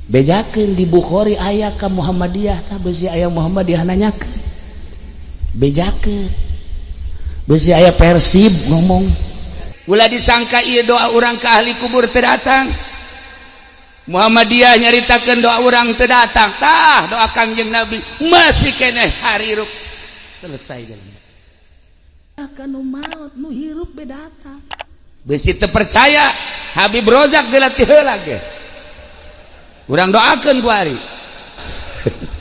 bejakeun di Bukhari aya ka Muhammadiyah tah beusi aya Muhammadiyah nanyakeun bejakeun beusi aya Persib ngomong ulah disangka ieu doa urang ka ahli kubur teu datang Muhammadiyah nyaritakeun doa urang teu datang tah doa Kangjeng Nabi masih keneh hariruk selesai jalan akan nu maot nu hirup bedatang beusi teu percaya Habib Rozak dilatih heula ge urang doakeun ku ari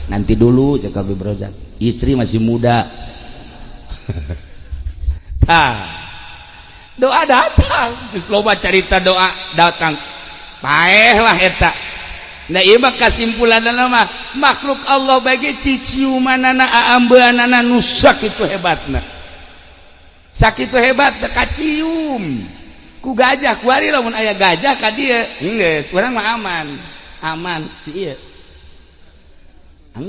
nanti dulu cek Habib Rozak istri masih muda tah doa datang geus loba carita doa datang paeh lah eta nah ieu mah kasimpulanna mah makhluk Allah bage ciciumanana aambeunana nu sakitu hebatna sakitu hebat teu kacium ku gajah ku ari lamun aya gajah ka dieu geus urang mah aman si ieu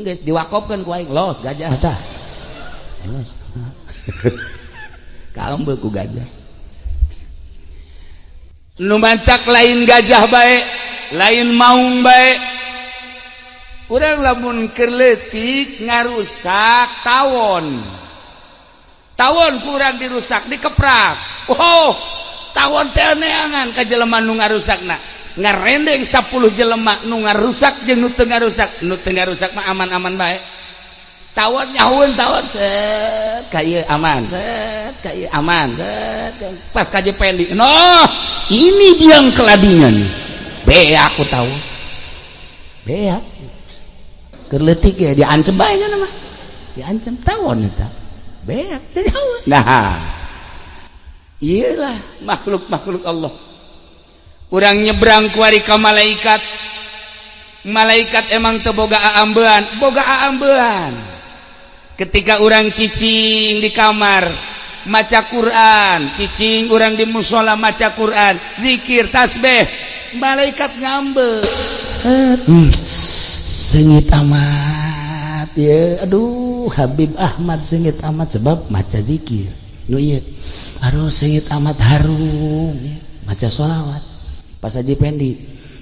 geus diwakofkeun ku aing los gajah tah los kaembeu ku gajah nu mantak lain gajah bae lain maung bae urang lamun keur leutik ngarusak tawon ku urang dirusak dikeprak tawon teh neangan ka jelema nu ngarusakna ngarendeng 10 jelema nu ngarusak jeung nu teu ngarusak mah aman-aman bae tawon nyahueun tawon set ka ieu aman set ka ieu aman set pas ka Jependi noh ini biang keladinya nih beak ku tawon beak keur leutik ya diancem bae nya mah diancem tawon eta beak teh tawon nah iyalah makhluk-makhluk Allah urang nyebrang ku ari ka malaikat emang teu boga aambean ketika urang cicing di kamar maca Quran cicing urang di mushola maca Quran zikir tasbih malaikat ngambe seungit amat ya aduh Habib Ahmad seungit amat sebab maca zikir nu ieu aduh seungit amat harum maca sholawat pas Haji Pendi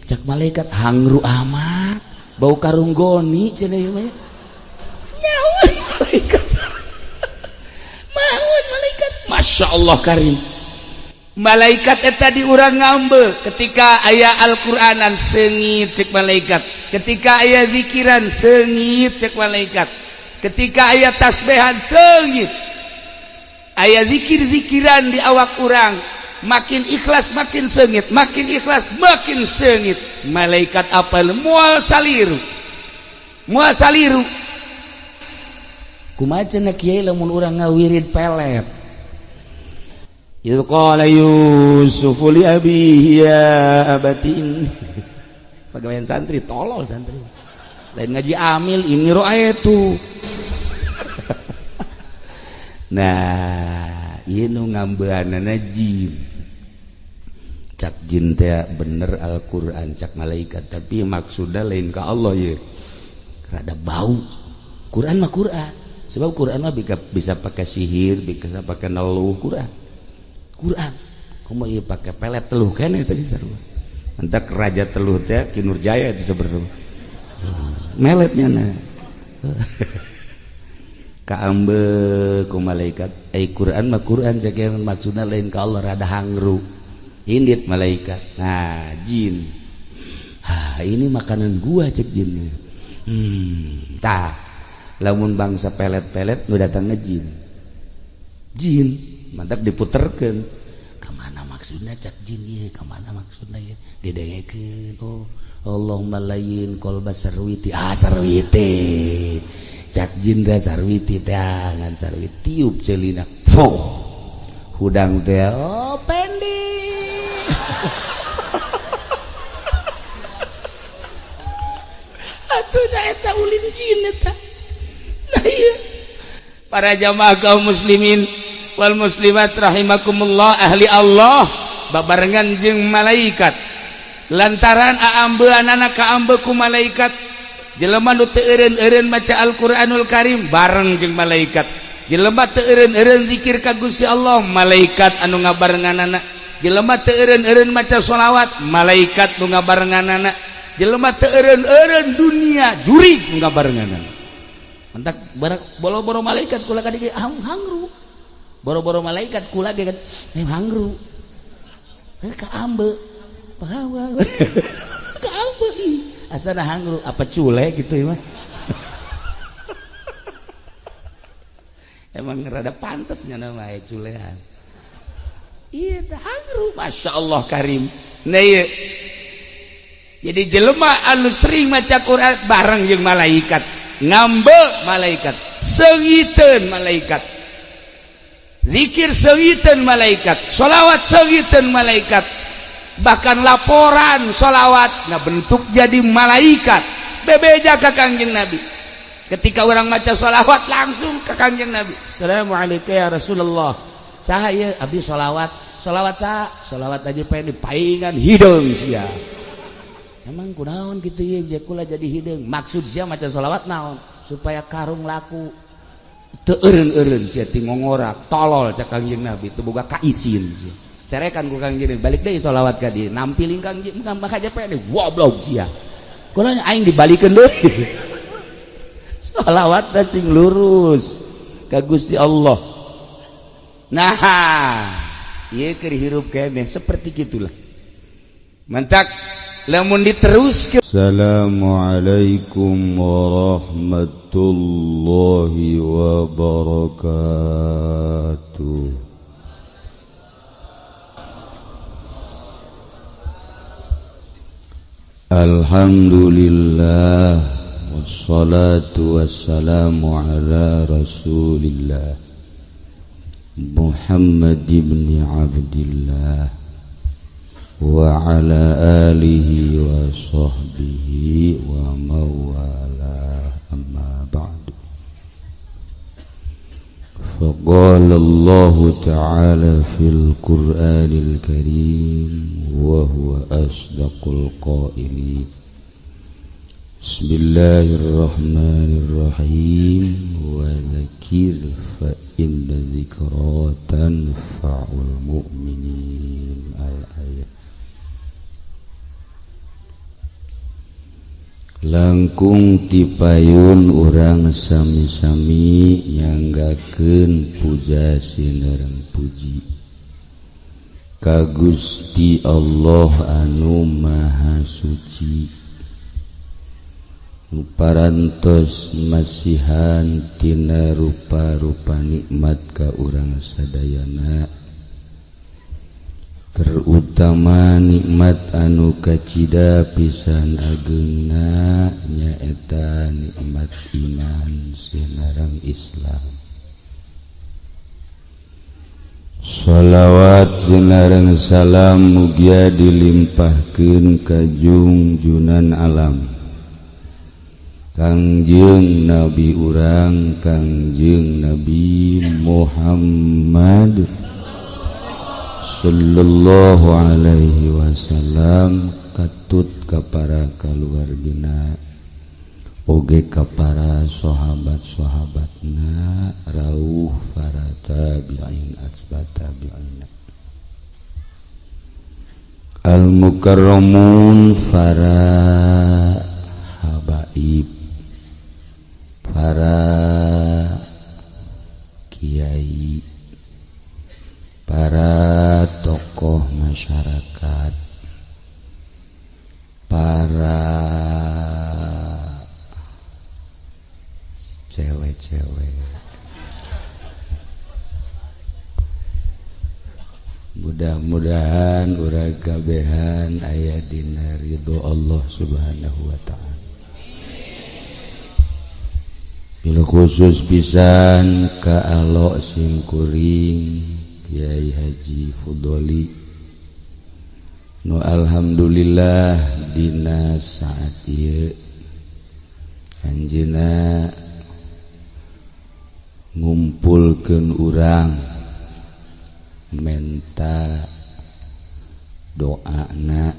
cek malaikat hangru amat bau karung goni cenah ieu mah nyaun malaikat maun malaikat Masya Allah karim malaikat eta di urang ngambe ketika aya Al-Qur'anan seungit cek malaikat ketika aya zikiran seungit cek malaikat ketika aya tasbihan seungit aya zikir-zikiran di awak urang makin ikhlas makin seungit makin ikhlas makin seungit malaikat apal moal saliru kumaha cenah kiai lamun urang ngawirid pelet il qala Yusuf li abihi ya abatin pagawean santri tolol santri lain ngaji amil ini ro'aytu nah ieu nu ngambeanana jin cak jin teh bener Al-Qur'an cak malaikat tapi maksudna lain ka Allah ye rada bau Quran mah Quran sebab Quran mah bisa pakai sihir bisa pakai naluh Quran kumaha ieu pake pelet teluh keneh tadi sarua entak raja teluh teh Ki Nurjaya teh sabenerna meletnya na kaambe ku malaikat Quran mah Quran sakeun maksudna lain ka Allah rada hangru indit malaikat nah jin ini makanan gua cek jinnya tah lamun bangsa pelet-pelet nu datang ngejin jin mantap diputerkeun kamana maksudna cek jin ieu kamana maksudna ieu didengekeun oh Allahumma layyin qalba sarwiti sarwiti cak jin da sarwiti tangan sarwiti tiup ceulina hudang teh oh Pendi atuh eta ulin jin eta nah ieu para jamaah kaum muslimin wal muslimat rahimakumullah ahli Allah babarengan jeung malaikat lantaran aambeunana kaambe ku malaikat jelema nu teu eureun-eureun maca Al-Qur'anul Karim bareng jeung malaikat jelema teu eureun-eureun zikir ka Gusti Allah malaikat anu ngabarenganana jelema teu eureun-eureun maca sholawat malaikat nu ngabarenganana jelema teu eureun-eureun dunia jurig ngabarenganan mentak boro-boro malaikat kula kadieu hangru boro-boro malaikat kula ge kan hangru ka ambe pahawa ka ambe asana hangru apa cule gitu ya mah emang rada pantasnya nama culean iya hangru masya Allah karim nah iya jadi jelema anu sering maca Quran bareng jeung malaikat ngambel malaikat seungiteun malaikat zikir seungiteun malaikat sholawat seungiteun malaikat bahkan laporan sholawat bentuk jadi malaikat bebeja ka Kangjeng Nabi ketika orang maca sholawat langsung ke Kangjeng Nabi assalamualaikum ya Rasulullah saha ieu abdi sholawat saha sholawat aja pengen dipaingan hideung sia emang kunaon gitu ya kula jadi hideung maksud sia maca sholawat naon supaya karung laku teu eureun-eureun sia ti ngongora tolol cak Kangjeng Nabi teu boga kaisin sia cerekan ku Kangjeng balik deui sholawat ka dieu nampilin Kangjeng ngambah aja pengen goblok sia kula aing dibalikeun deui sholawat teh sing lurus ka Gusti Allah nah ieu keur hirup keneh seperti gitulah mentak lamun diteruskeun Assalamualaikum warahmatullahi wabarakatuh Alhamdulillah wassalatu wassalamu ala Rasulillah Muhammad ibn Abdillah wa ala alihi wa sahbihi wa mawala amma ba'du faqala Allah ta'ala fil Qur'anil Karim wa huwa asdaqul qailin Bismillahirrahmanirrahim wa dzakir fa inna dzikra tanfa'ul mu'minin al-ayat langkung tipayun urang sami-sami nyanggakeun puja sineurang puji ka Gusti Allah anu maha suci parantos masihan tina rupa-rupa nikmat ka urang sadayana terutama nikmat anu kacida pisan ageungna nyaeta nikmat iman sinarang Islam shalawat sinarang salam mugia dilimpahkeun ka junjunan alam Kangjeng Nabi urang Kangjeng Nabi Muhammad sallallahu alaihi wasallam katut ka para kaluargina oge ka para sahabat-sahabatna rawuh para tabi'in atba' tabi'in al mukarramun para habaib para kiai para tokoh masyarakat para cewek-cewek mudah-mudahan urang kabehan aya dina ridho Allah subhanahu wa ta'ala bil khusus pisan ka alo sing kuring Kiai Haji Fudoli nu alhamdulillah dina saat ieu anjeunna ngumpulkeun urang menta doana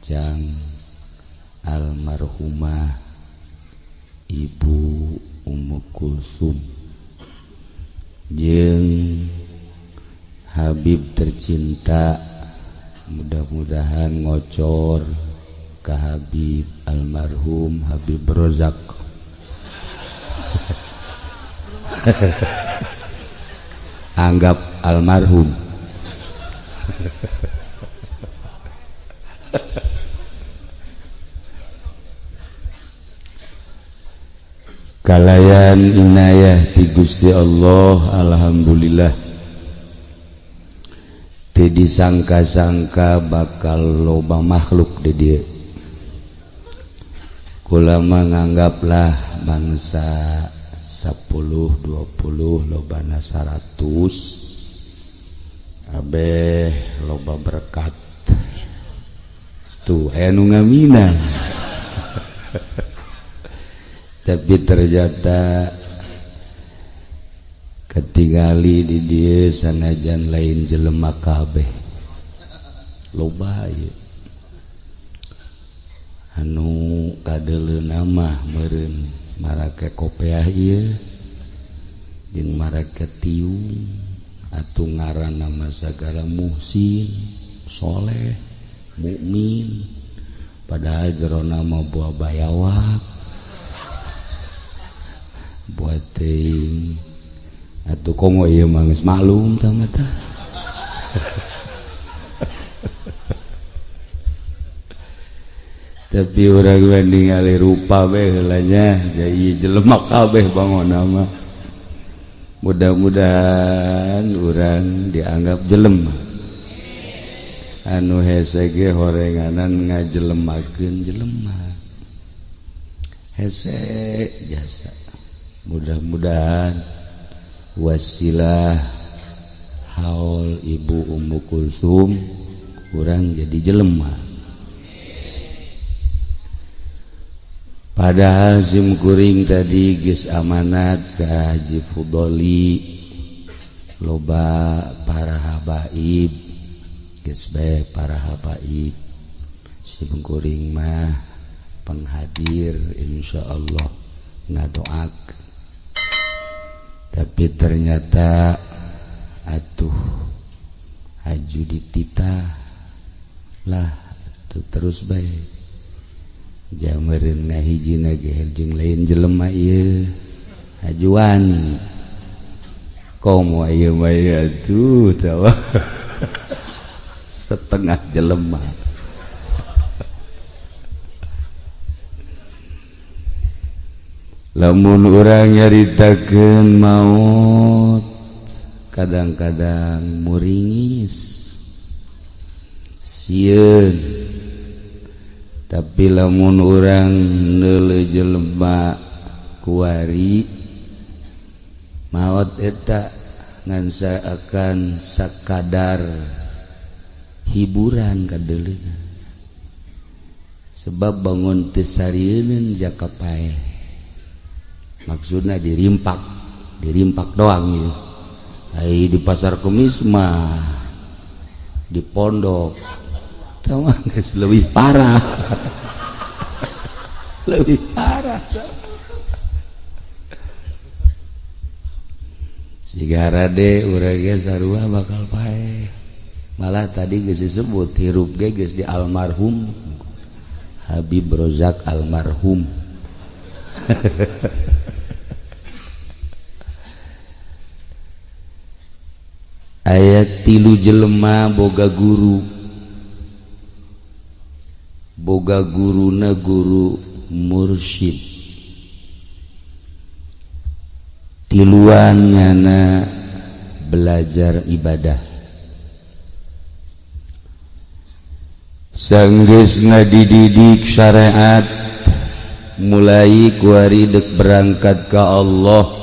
jang almarhumah Ibu Ummu Kulsum jeung Habib tercinta mudah-mudahan ngocor ka Habib almarhum Habib Rozak. Anggap almarhum. Kalayan inayah ti Gusti Allah, alhamdulillah teu disangka-sangka bakal loba makhluk di dieu. Kula menganggaplah bangsa 10 20 lobana 100 abeh loba berkat tuh aya nu ngamina. Tapi ternyata ketingali di dieu sanajan lain jelema kabeh loba ieu anu kadeuleuna mah meureun marake kopiah ieu jeung marake tiung atuh ngaranna mah sagala muhsin soleh mukmin padahal jerona mah buah bayawak buat teuing atuh komo ieu mah geus maklum tah mata. Tapi urang mah ningali rupa we heula nya jadi jelema kabeh bangona mah. Mudah-mudahan urang dianggap jelema. Anu hese ge horenganan ngajelemakeun jelema. Hese jasa. Mudah-mudahan wasilah haul ibu Ummu Kulsum urang jadi jelema. Padahal sim kuring tadi geus amanat ka Haji Fudoli loba para habaib geus bae para habaib sim kuring mah penghadir insyaallah ngadoakeun. Tapi ternyata atuh haju dititah lah atuh terus bae jameureun ngahijina ge jeung lain jelema ieu hajuan komo ieu mah atuh tawa setengah jelema. Lamun urang nyaritakeun maut kadang-kadang muringis sieun, tapi lamun urang neuleuh jelema kuari maut eta ngan akan sakadar hiburan kadeuleuh sebab bangun teu sarieun jaka paeh. Maksudnya dirimpak doang ya. Ai di pasar Kemis mah di pondok tahu geus leuwih parah. Lebih parah. Sigara de urang ge sarua bakal paeh. Malah tadi geus disebut hirup ge geus di almarhum Habib Rozak almarhum. Ayat 3 jelema boga guruna guru mursyid tiluan nyana belajar ibadah sanggeus ngadididik syariat mulai kuari dek berangkat ka Allah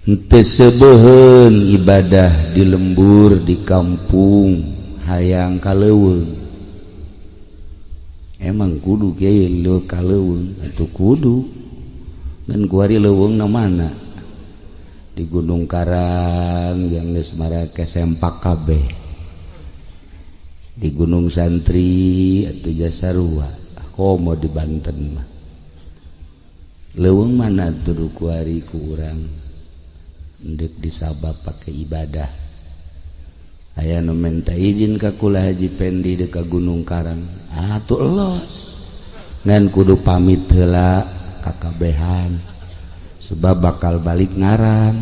henteu sebeuheun ibadah di lembur di kampung hayang kaleuweung. Emang kudu kieu leuweung kaleuweung atuh kudu ngan kuari leuweungna mana di Gunung Karang yang geus marake sempak kabeh di Gunung Santri atuh Jasarua komo di Banten mah leuweung mana atuh kuari ku urang ndek disabab pakai ibadah aya nu minta izin ka kula Haji Pendi deka Gunung Karang atuh elos ngan kudu pamit heula ka kabehan sebab bakal balik ngaran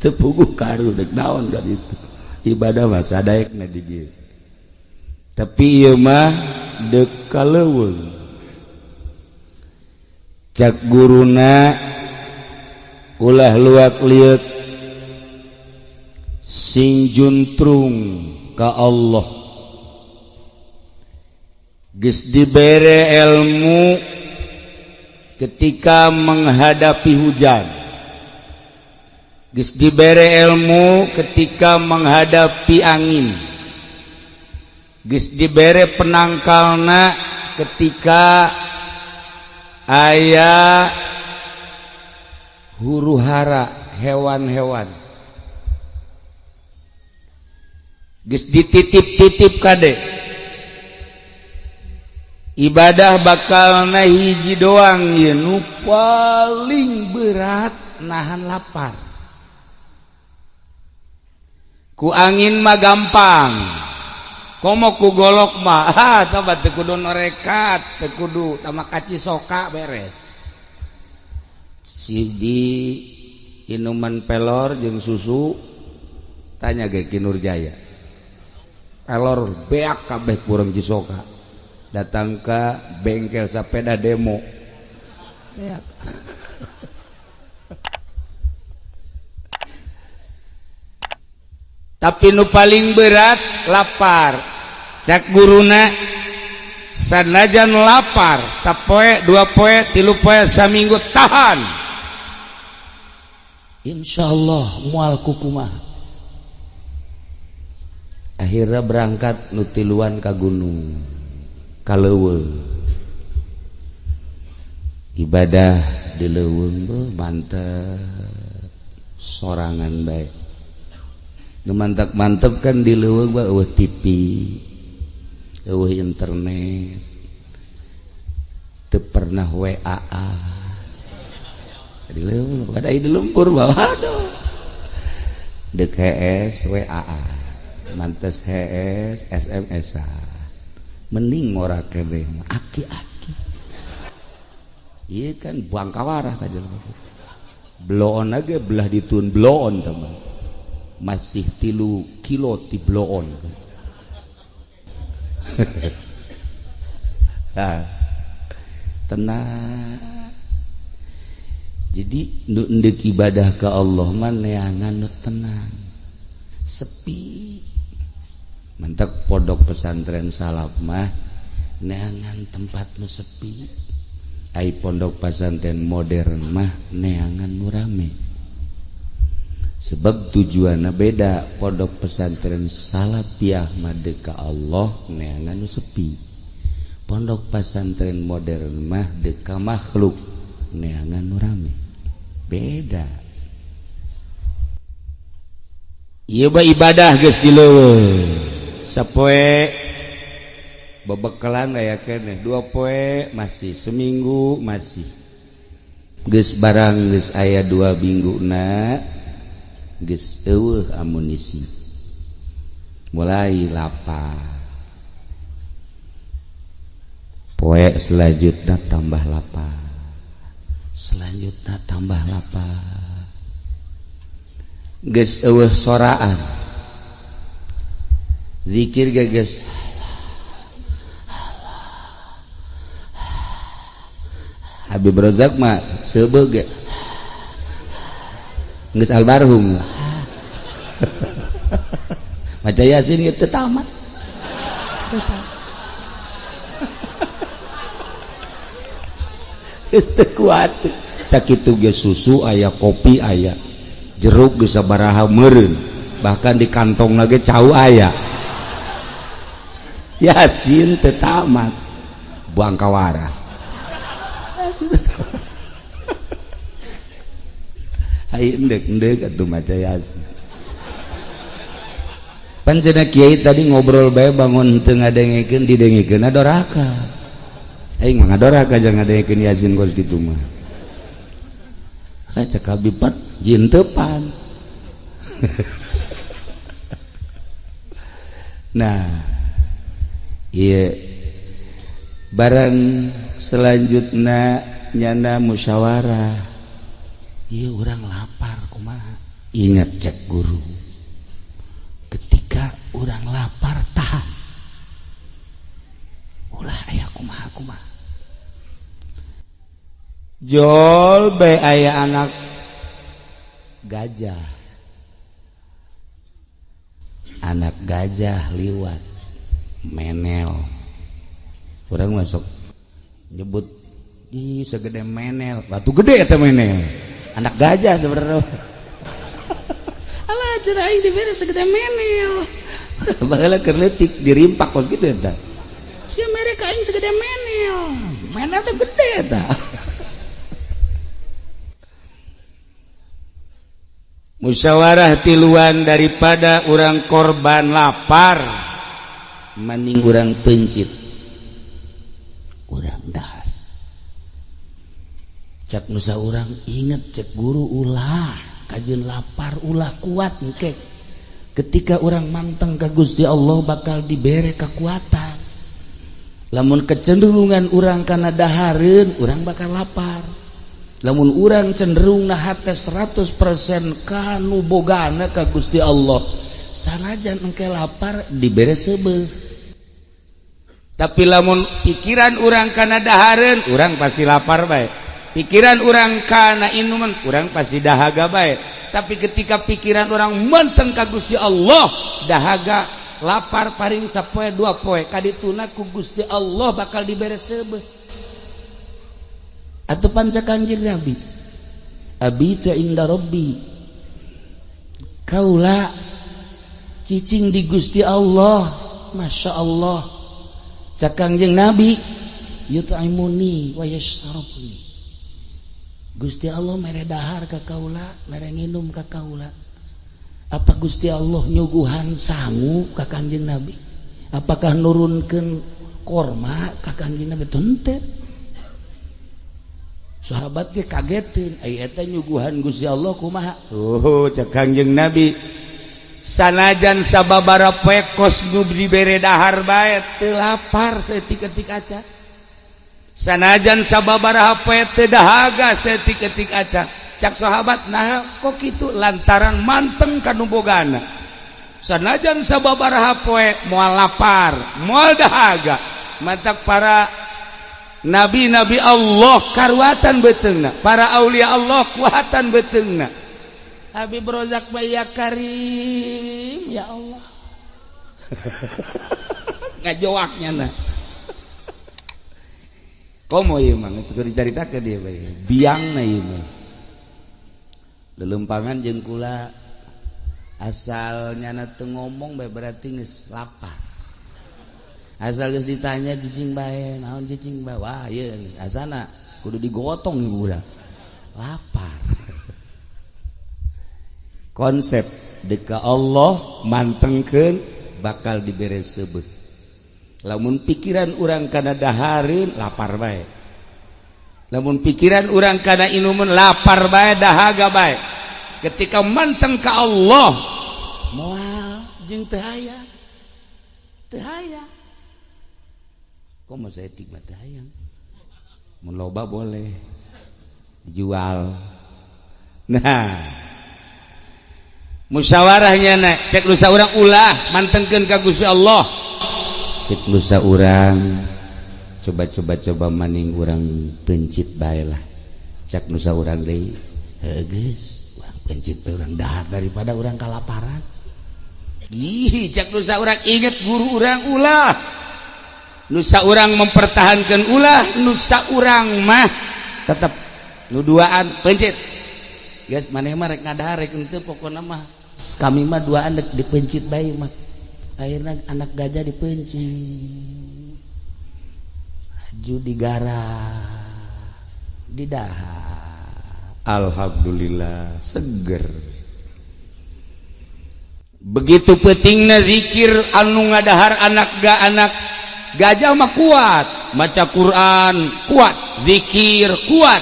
teu puguh karu dek naon ka ditu ibadah mah sadaekna di dieu tapi ieu mah deuk kaleuweung cak guruna ulah luak liuk sing juntrung ka Allah geus dibere ilmu ketika menghadapi hujan geus dibere ilmu ketika menghadapi angin geus dibere penangkalna ketika aya huru-hara hewan-hewan geus dititip-titip kade ibadah bakalna hiji doang ieu nu paling berat nahan lapar ku angin mah gampang komo ku golok mah coba teu kudu norekat teu kudu tama kaci soka beres si di inuman pelor jeung susu tanya ge ki Nurjaya pelor beak kabeh kurang cisoka datang ke bengkel sepeda demo beak tapi nu paling berat lapar cak guruna sanajan lapar sapoe dua poe tilu poe saminggu tahan insyaallah moal kukumah akhirnya berangkat nu tiluan ka gunung kaleuweung ibadah di leuweung mantep sorangan bae mantap kan di leuweung mah eueuh TV eueuh internet teu pernah WA di leuweung pada di lempur bawa aduh deuk HS WA mantes HS SMS mending ora kene aki-aki ieu kan buang kawarah kajen bloonage belah ditun bloon teman masih 3 kilo ti bloon nah, tenang jadi nu endek ibadah ke Allah mah neangan nu tenang sepi mentek pondok pesantren salaf mah neangan tempat nu sepi ai pondok pesantren modern mah neangan nu rame sebab tujuanna beda pondok pesantren salafiyah mah ka Allah neangan nu sepi pondok pesantren modern mah ka makhluk neangan nu rame beda ieu mah ibadah geus di leuweung sapoe bebekalan aya keneh 2 poe masih seminggu masih geus barang geus aya 2 mingguna geus eueuh amunisi mulai lapar poe selanjutnya tambah lapar selanjutnya tambah lapar geus eueuh soraan zikir geus Habib Razak mah sebeug ge geus almarhum maca Yasin ge teu tamat geus teu kuat sakitu ge susu aya kopi aya jeruk geus sabaraha meureun bahkan di kantongna ge cau aya Yasin teu tamat buang kawarah hai endek atuh maca Yasin pan cenah kiai tadi ngobrol bae bangun teu ngadengekeun didengikeun adoraka aing mah ngadoraka jeung ngadengekeun Yasin kos kitu mah cek Habib jin teupan Nah iya barang selanjutnya nyana musyawarah. Iya orang lapar kumaha. Ingat cek guru, ketika orang lapar tahan ulah aya kumaha jol bae aya anak gajah liwat menel, orang masuk nyebut di segede menel, batu gede eta menel, anak gajah sebenarnya. Alah cerai di beres segede menel. Baheula keur leutik dirimpak kos kitu eta. Sia mereka aing segede menel. Menel teh gede eta. Musyawarah tiluan daripada orang korban lapar mending orang pencit orang dahar. Cak nusa orang inget cek guru ulah kajian lapar ulah kuat engke. Ketika orang manteng ka Gusti Allah bakal dibere kekuatan. Lamun kecenderungan orang kana dahareun orang bakal lapar. Lamun urang cenderung nahate 100% kanu bogana ka Gusti Allah sanajan engke lapar dibere seubeuh. Tapi lamun pikiran urang kana dahareun urang pasti lapar bae. Pikiran urang kana inuman urang pasti dahaga bae. Tapi ketika pikiran urang menteng ka Gusti Allah dahaga lapar paring sapoe 2 poe kadituna ku Gusti Allah bakal dibere seubeuh. Atau panca kanjeng Nabi abitu inda rabbi kaula cicing di Gusti Allah. Masya Allah cak kanjeng Nabi yut'imuni wa yashrabuni, Gusti Allah mere dahar ka kaula mere nginum ka kaula. Apa Gusti Allah nyuguhan sangu ka kanjeng Nabi? Apakah nurunkeun korma ka kanjeng Nabi? Teu. Sahabat ge kagetin aya eta nyuguhan Gusti Allah kumaha. Cek Kangjeng Nabi sanajan sababara poe kos nu dibere dahar bae teu lapar saeutik-eutik aca. Sanajan sababaraha poe teu dahaga saeutik-eutik aca. Cak sahabat nah kok kitu lantaran manteng kanu bogana. Sanajan sababaraha poe moal lapar, moal dahaga. Mantak para nabi-nabi Allah karuatan beteungna, para aulia Allah kuatan beteungna. Habib Rozak ya Karim ya Allah. Ngajoaknya nah. Komo ieu mah geus dicaritakeun dia bae. Biangna ieu mah. Lelempangan jeung kula asalnya teu ngomong bae berarti geus lapar. Asal geus ditanya cicing bae, naon cicing bae? Wah, ieu asana kudu digotong ibu budak. Lapar. Konsep deka Allah mantengkeun bakal dibere seubeuh. Lamun pikiran urang kana dahareun lapar bae. Lamun pikiran urang kana inumun lapar bae, dahaga bae. Ketika manteng ka Allah, moal jeung teu aya. Teu aya. Kok mau saya tikmat hayang mun loba boleh dijual. Nah musyawarahnya na cek lusa urang ulah mantengkeun ka Gusti Allah. Cek lusa urang coba maning urang pencit bae lah. Cek lusa urang deui geus urang pencit bae urang dahar daripada urang kalaparan. Ih cek lusa urang inget guru urang ulah. Nusa urang mempertahankan ulah, nusa urang mah tetap nuduaan pencit. Guys, maneh mah rek ngadahar rek henteu pokona mah kami mah duaan dipencit bae mah. Akhirna anak gajah dipencit. Aju digara didahar. Alhamdulillah seger. Begitu pentingna zikir anu ngadahar anak gajah mah kuat, maca Quran kuat, zikir kuat.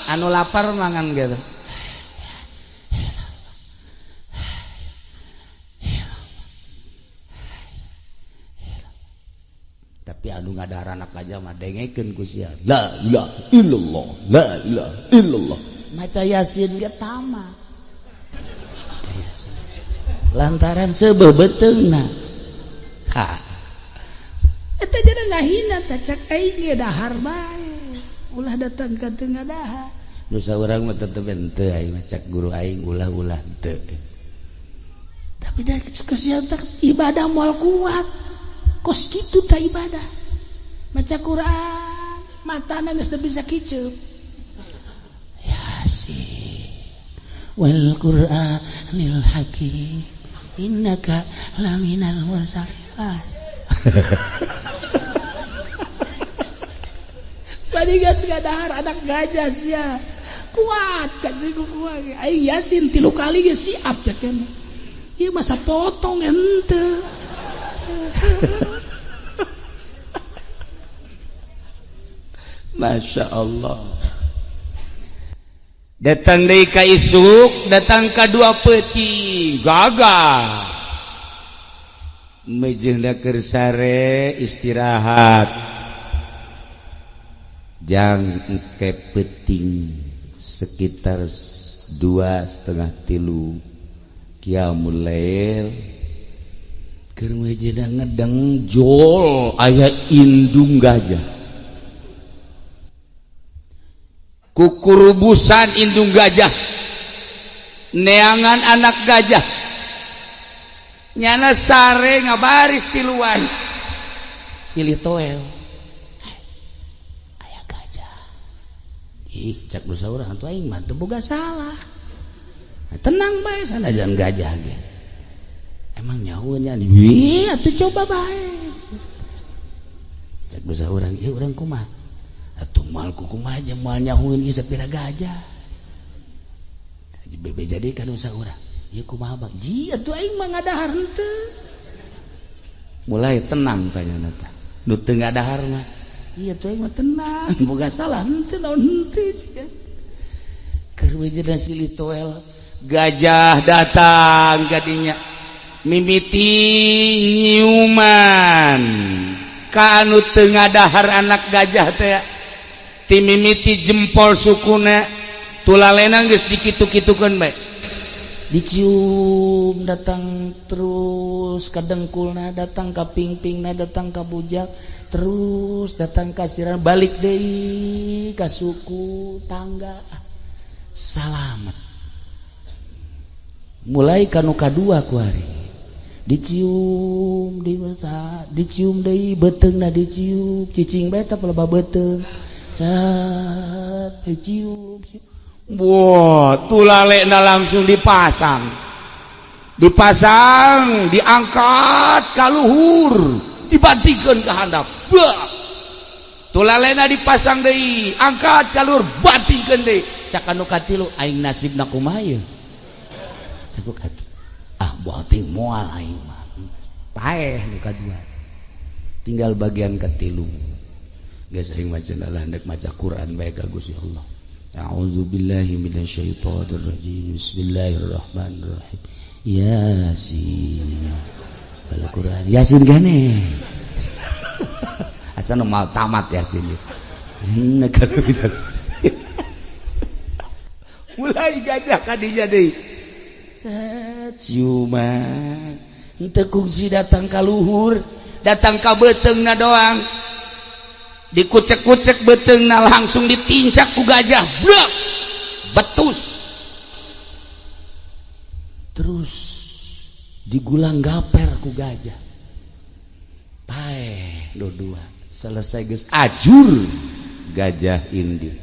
Anu lapar mangan gitu. Tapi anu ngadahar anak gajah mah dengekeun ku sia. La ilaha illallah, la ilaha illallah. Maca Yasin ge tamat. Lantaran sebebeteungna. Ha. Eta jadi ngahina teh cak aing ge dahar bae. Ulah datang ka teu ngadahar. Nu saurang mah tetep henteu aing cak guru aing ulah-ulah henteu. Tapi da kesehatan ibadah moal kuat. Kos kitu tah ibadah. Maca Quran, matana geus teu bisa kiceup. Yasin. Wal Qur'anil Hakim. Innaka laminal mursalin. Badigan ngadahar anak gajah sia. Kuat kan ku kuat. Ai Yasin 3 kali ge siap cekeun. Ieu masa potong henteu. Masya Allah. Datang dari ka isuk, datang ka 2 peti gagah. Mejeuna keur sare istirahat. Jang engke peuting sekitar 2:30 qiyamul lail. Keur mejeuna ngedeng jol aya indung gajah. Kukurubusan indung gajah, neangan anak gajah, nyana sare ngabaris tiluan, silih toel, aya gajah, ih cak dosa urang atuh aing mah teu boga salah, tenang bae sanajan gajah ge, emang nyahoeun nya, ih atuh coba bae, cak dosa urang, ieu urang kumaha? Atuh mal kumaha aja moal nyahueun ieu sapira gajah. Bebe jadi kan usaha urang. Ieu kumaha Bang? Ji atuh aing mah ngadahar henteu. Mulai tenang tanyana teh. Nu teu ngadahar mah. Ieu atuh aing mah tenang, boga salah henteu naon henteu cenah. Keur wejena silih toel, gajah datang ka dinya. Mimiti nyiuman. Ka anu teu ngadahar anak gajah teh. Timimiti jempol sukuna tulalena geus dikitu-kitukeun bae dicium datang terus ka dengkulna datang ka pingpingna datang ka bujak terus datang ka sirana balik deui ka suku tangga salamet mulai kanu kadua ku hari dicium di mata dicium deui beuteungna dicium cicing bae teh loba beuteung cium. Wah, tulalena langsung dipasang, diangkat ka luhur, dibandingkeun ka handap. Wah, tulalena dipasang deui, angkat ka luhur, bandingkeun deui. Cak anu katilu, aing nasibna kumaha ieu? Cak atuh, moal ting moal aing mah. Paeh nu kadua. Tinggal bagian katilu. Geus aing maca hendak maca Quran bae ka Gusti Allah. A'udzubillahi minasyaitonir rajim. Bismillahirrahmanirrahim. Yasin. Al-Qur'an. Yasin gane. Asa nu mal tamat Yasin. Mulai gajah ka dinya deui. Ciuman. Henteu kungsi datang ka luhur, datang ka beuteungna doang. Dikucek-kucek beuteungna langsung ditincak ku gajah. Blak! Betus. Terus digulang gaper ku gajah. Paeh dua-dua. Selesai geus ajur gajah indih.